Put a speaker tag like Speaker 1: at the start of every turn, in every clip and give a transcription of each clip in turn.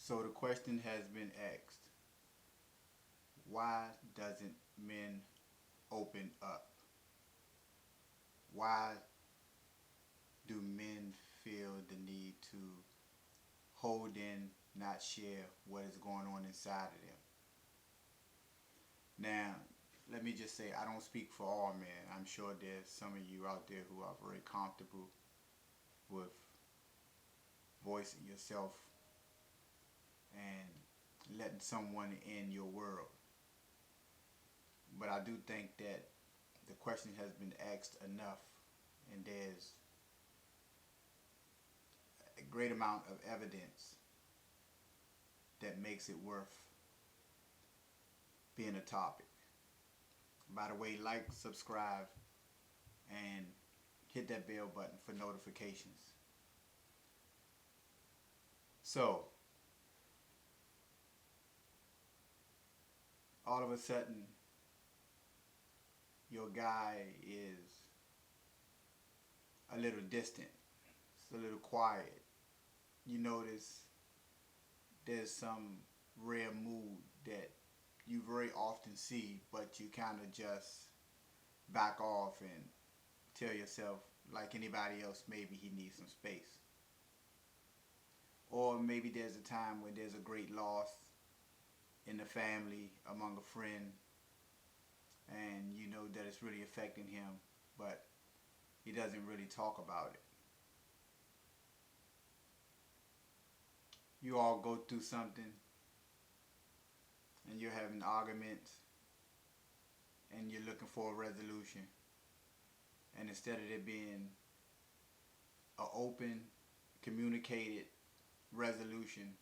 Speaker 1: So the question has been asked, why doesn't men open up? Why do men feel the need to hold in, not share what is going on inside of them? Now, let me just say, I don't speak for all men. I'm sure there's some of you out there who are very comfortable with voicing yourself and letting someone in your world. But I do think that the question has been asked enough, and there's a great amount of evidence that makes it worth being a topic. By the way, like, subscribe, and hit that bell button for notifications. So, all of a sudden, your guy is a little distant, it's a little quiet. You notice there's some rare mood that you very often see, but you kind of just back off and tell yourself, like anybody else, maybe he needs some space. Or maybe there's a time when there's a great loss in the family, among a friend, and you know that it's really affecting him, but he doesn't really talk about it. You all go through something and you're having arguments and you're looking for a resolution. And instead of it being an open, communicated resolution,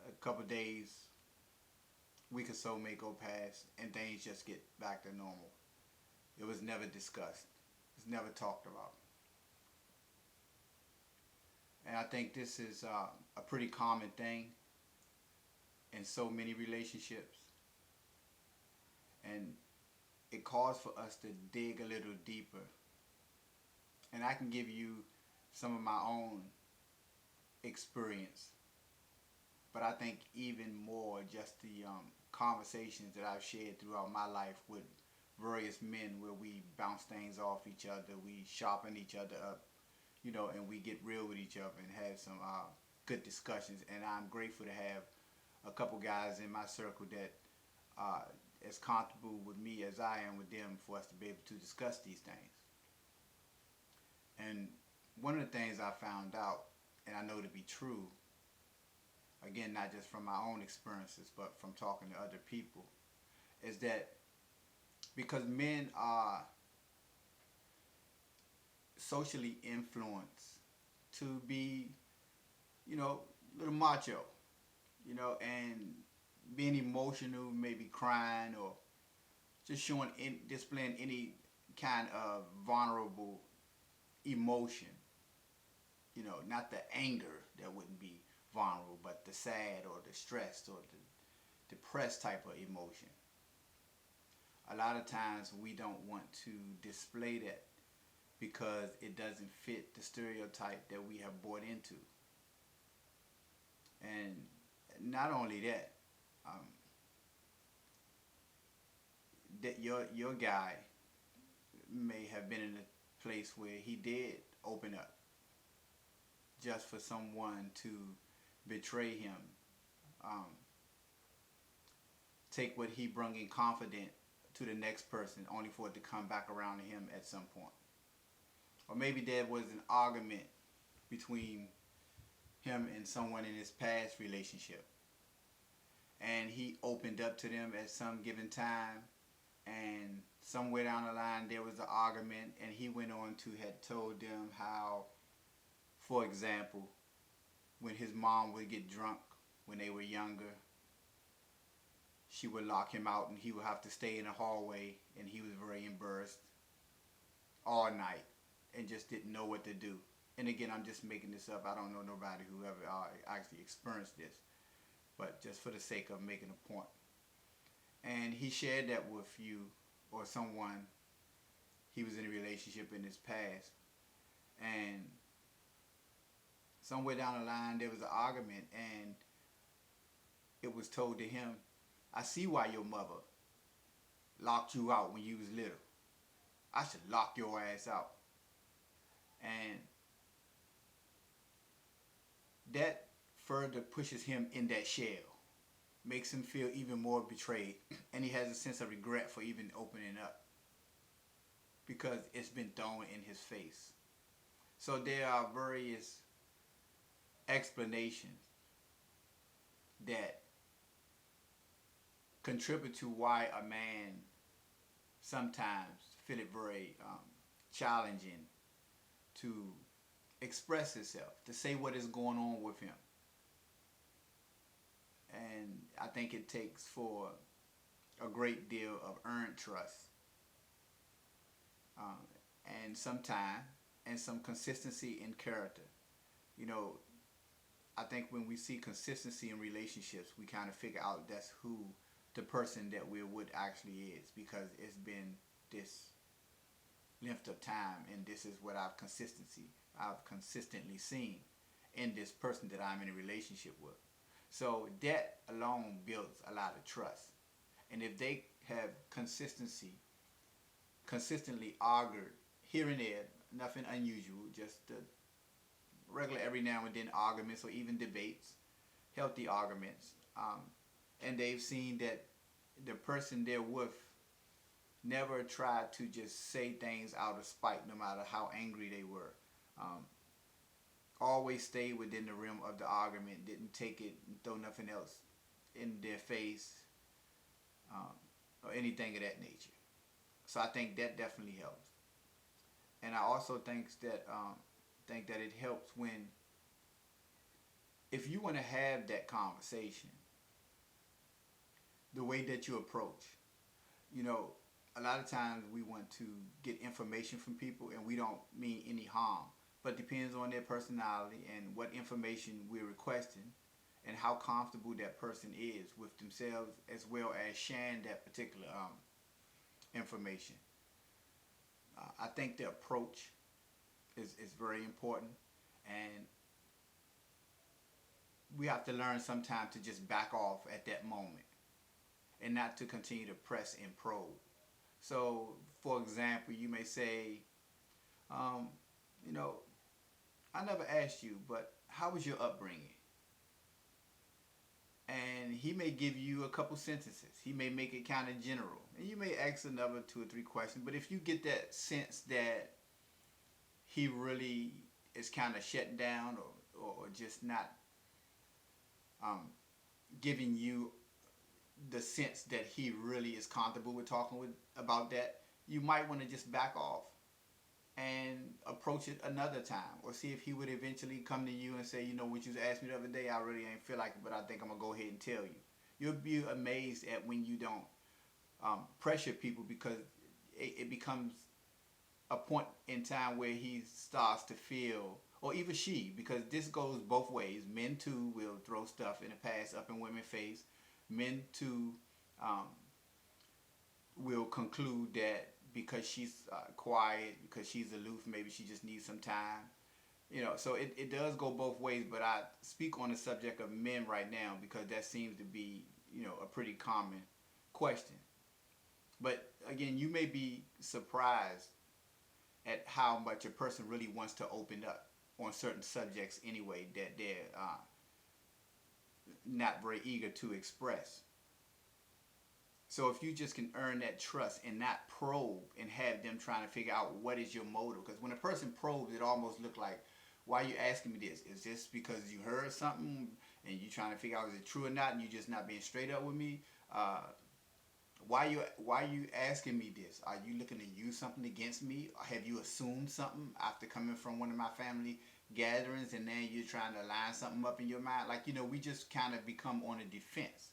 Speaker 1: a couple days, week or so may go past and things just get back to normal. It was never discussed. It's never talked about. And I think this is a pretty common thing in so many relationships. And it calls for us to dig a little deeper. And I can give you some of my own experience. But I think even more just the conversations that I've shared throughout my life with various men where we bounce things off each other, we sharpen each other up, and we get real with each other and have some good discussions. And I'm grateful to have a couple guys in my circle that are as comfortable with me as I am with them for us to be able to discuss these things. And one of the things I found out, and I know to be true, again, not just from my own experiences, but from talking to other people, is that because men are socially influenced to be, a little macho, and being emotional, maybe crying or just displaying any kind of vulnerable emotion. Not the anger that wouldn't be vulnerable, but the sad or the stressed or the depressed type of emotion. A lot of times we don't want to display that because it doesn't fit the stereotype that we have bought into. And not only that, that your guy may have been in a place where he did open up just for someone to betray him, take what he brung in confident to the next person only for it to come back around to him at some point. Or maybe there was an argument between him and someone in his past relationship, and he opened up to them at some given time, and somewhere down the line there was an argument, and he went on to had told them how, for example, when his mom would get drunk when they were younger, she would lock him out and he would have to stay in the hallway, and he was very embarrassed all night and just didn't know what to do. And again, I'm just making this up. I don't know nobody who ever actually experienced this, but just for the sake of making a point. And he shared that with you or someone he was in a relationship in his past, and Somewhere down the line, there was an argument, and it was told to him, I see why your mother locked you out when you was little. I should lock your ass out. And that further pushes him in that shell, makes him feel even more betrayed, and he has a sense of regret for even opening up because it's been thrown in his face. So there are various explanations that contribute to why a man sometimes feel it very challenging to express himself, to say what is going on with him. And I think it takes for a great deal of earned trust, um, and some time and some consistency in character. You know, I think when we see consistency in relationships, we kind of figure out that's who the person that we're with actually is, because it's been this length of time, and this is what I've consistently seen in this person that I'm in a relationship with. So that alone builds a lot of trust. And if they have consistently argued here and there, nothing unusual, just the regular every now and then arguments or even debates, healthy arguments, and they've seen that the person they're with never tried to just say things out of spite, no matter how angry they were. Um, Always stayed within the realm of the argument, didn't take it and throw nothing else in their face, um, or anything of that nature. So I think that definitely helps. And I also think that it helps when, if you want to have that conversation, the way that you approach, you know, a lot of times we want to get information from people and we don't mean any harm, but it depends on their personality and what information we're requesting and how comfortable that person is with themselves, as well as sharing that particular information. I think the approach is very important, and we have to learn sometimes to just back off at that moment and not to continue to press and probe. So, for example, you may say, um, you know, I never asked you, but how was your upbringing? And he may give you a couple sentences. He may make it kind of general. And you may ask another two or three questions. But if you get that sense that he really is kind of shut down, or just not um, giving you the sense that he really is comfortable with talking with about that, you might want to just back off and approach it another time, or see if he would eventually come to you and say, you know, what you asked me the other day, I really ain't feel like it, but I think I'm gonna go ahead and tell you. You'll be amazed at when you don't pressure people, because it becomes a point in time where he starts to feel, or even she, because this goes both ways. Men too will throw stuff in the past up in women's face. Men too um, will conclude that because she's quiet, because she's aloof, maybe she just needs some time. You know, so it does go both ways, but I speak on the subject of men right now because that seems to be, you know, a pretty common question. But again, you may be surprised at how much a person really wants to open up on certain subjects anyway that they're not very eager to express. So if you just can earn that trust and not probe and have them trying to figure out what is your motive, because when a person probes, it almost looks like, why are you asking me this? Is this because you heard something and you trying to figure out is it true or not, and you just not being straight up with me? Why you asking me this? Are you looking to use something against me? Or have you assumed something after coming from one of my family gatherings, and then you're trying to line something up in your mind? Like, you know, we just kind of become on a defense.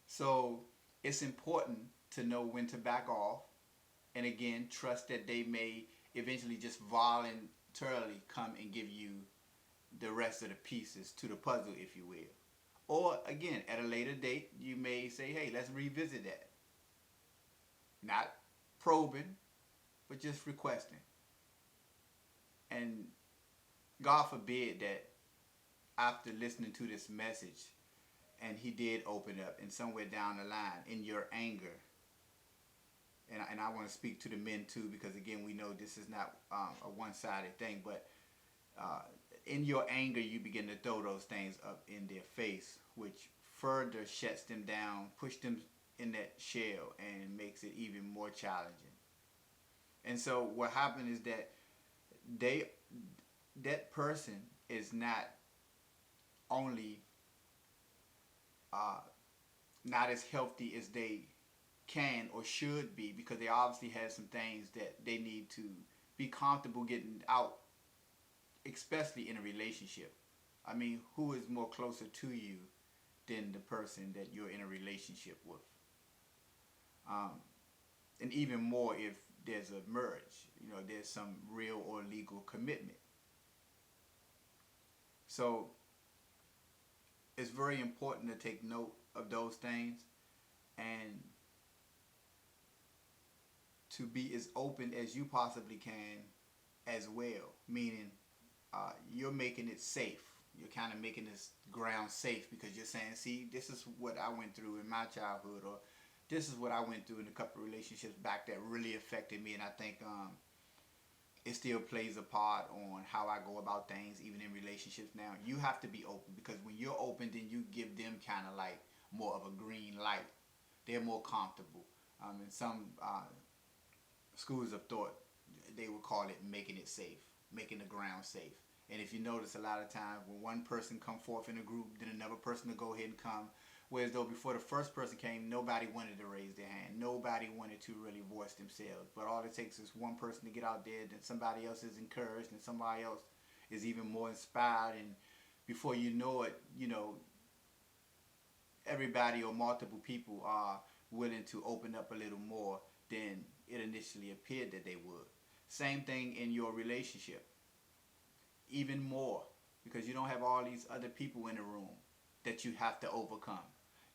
Speaker 1: So it's important to know when to back off, and again, trust that they may eventually just voluntarily come and give you the rest of the pieces to the puzzle, if you will. Or again, at a later date, you may say, hey, let's revisit that. Not probing, but just requesting. And God forbid that after listening to this message and he did open up and somewhere down the line in your anger, and I want to speak to the men too, because again we know this is not a one-sided thing, but uh, in your anger you begin to throw those things up in their face, which further shuts them down, push them in that shell, and makes it even more challenging. And so what happened is that they that person is not only uh, not as healthy as they can or should be, because they obviously have some things that they need to be comfortable getting out, especially in a relationship. I mean, who is more closer to you than the person that you're in a relationship with? Um, and even more if there's a marriage, there's some real or legal commitment. So it's very important to take note of those things and to be as open as you possibly can as well. Meaning, you're making it safe. You're kind of making this ground safe because you're saying, see, this is what I went through in my childhood, or this is what I went through in a couple of relationships back that really affected me. And I think it still plays a part on how I go about things, even in relationships now. You have to be open, because when you're open, then you give them kind of like more of a green light. They're more comfortable. In some schools of thought, they would call it making it safe, making the ground safe. And if you notice, a lot of times when one person come forth in a group, then another person to go ahead and come. Whereas though before the first person came, nobody wanted to raise their hand. Nobody wanted to really voice themselves. But all it takes is one person to get out there, then somebody else is encouraged, and somebody else is even more inspired. And before you know it, everybody or multiple people are willing to open up a little more than it initially appeared that they would. Same thing in your relationship. Even more, because you don't have all these other people in the room that you have to overcome.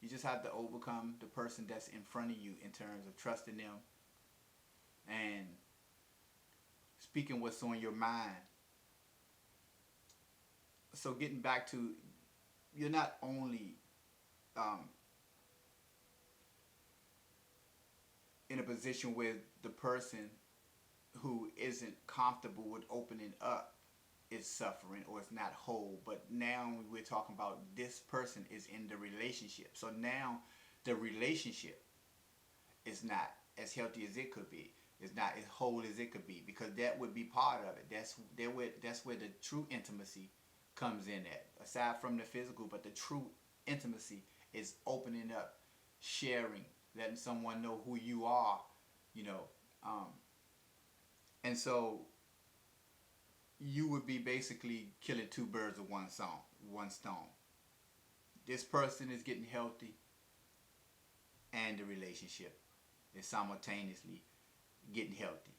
Speaker 1: You just have to overcome the person that's in front of you in terms of trusting them and speaking what's on your mind. So getting back to, you're not only um, in a position where the person who isn't comfortable with opening up is suffering or is not whole, but now we're talking about this person is in the relationship. So now the relationship is not as healthy as it could be. It's not as whole as it could be, because that would be part of it. That's where the true intimacy comes in at. Aside from the physical, but the true intimacy is opening up, sharing, letting someone know who you are, you know. And so you would be basically killing two birds with one stone. This person is getting healthy, and the relationship is simultaneously getting healthy.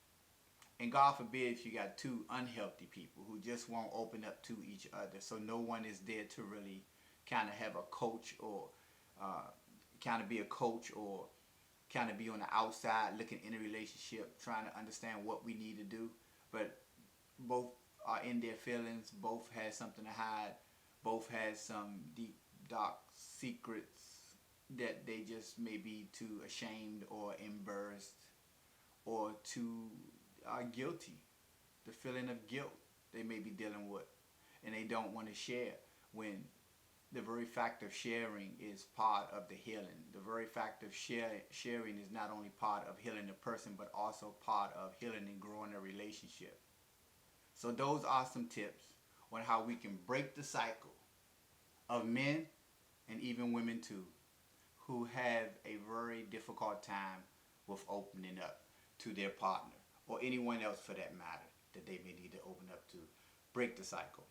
Speaker 1: And God forbid if you got two unhealthy people who just won't open up to each other, so no one is there to really kind of have a coach, or kind of be a coach, or kind of be on the outside looking in a relationship, trying to understand what we need to do. But both are in their feelings, both has something to hide, both has some deep, dark secrets that they just may be too ashamed or embarrassed or too guilty. The feeling of guilt they may be dealing with, and they don't want to share, when the very fact of sharing is part of the healing. The very fact of sharing is not only part of healing the person, but also part of healing and growing a relationship. So those are some tips on how we can break the cycle of men, and even women too, who have a very difficult time with opening up to their partner, or anyone else for that matter, that they may need to open up to. Break the cycle.